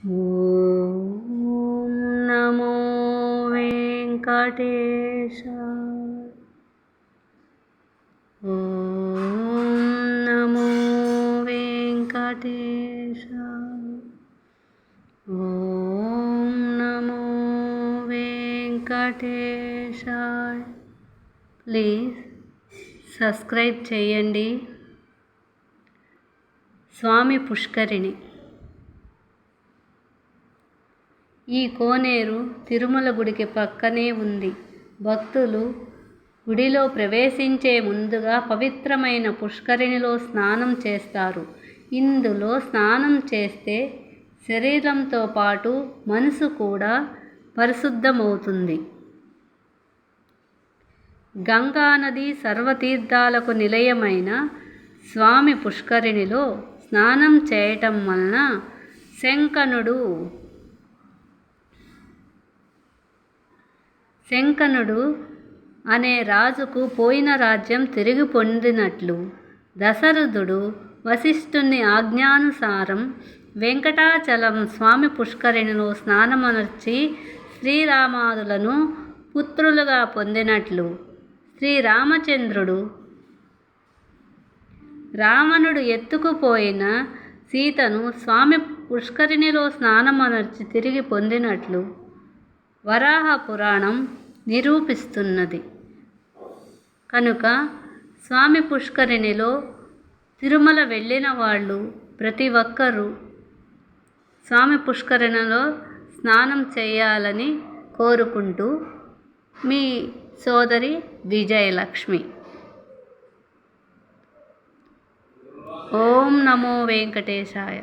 Om Namo Venkatesaya. Om Namo Venkatesaya. Om Namo Venkatesaya. Please subscribe చేయండి. స్వామి పుష్కరిణి. ఈ కోనేరు తిరుమల గుడికి పక్కనే ఉంది. భక్తులు గుడిలో ప్రవేశించే ముందుగా పవిత్రమైన పుష్కరిణిలో స్నానం చేస్తారు. ఇందులో స్నానం చేస్తే శరీరంతో పాటు మనసు కూడా పరిశుద్ధమవుతుంది. గంగానది సర్వతీర్థాలకు నిలయమైన స్వామి పుష్కరిణిలో స్నానం చేయటం వలన శంకనుడు అనే రాజుకు పోయిన రాజ్యం తిరిగి పొందినట్లు, దశరథుడు వశిష్ఠుని ఆజ్ఞానుసారం వెంకటాచలం స్వామి పుష్కరిణిలో స్నానమనర్చి శ్రీరామాదులను పుత్రులుగా పొందినట్లు, శ్రీరామచంద్రుడు రావణుడు ఎత్తుకుపోయిన సీతను స్వామి పుష్కరిణిలో స్నానమనర్చి తిరిగి పొందినట్లు వరాహ పురాణం నిరూపిస్తున్నది. కనుక స్వామి పుష్కరిణిలో తిరుమల వెళ్ళిన వాళ్ళు ప్రతి ఒక్కరూ స్వామి పుష్కరిణిలో స్నానం చేయాలని కోరుకుంటూ మీ సోదరి విజయలక్ష్మి. ఓం నమో వెంకటేశాయ.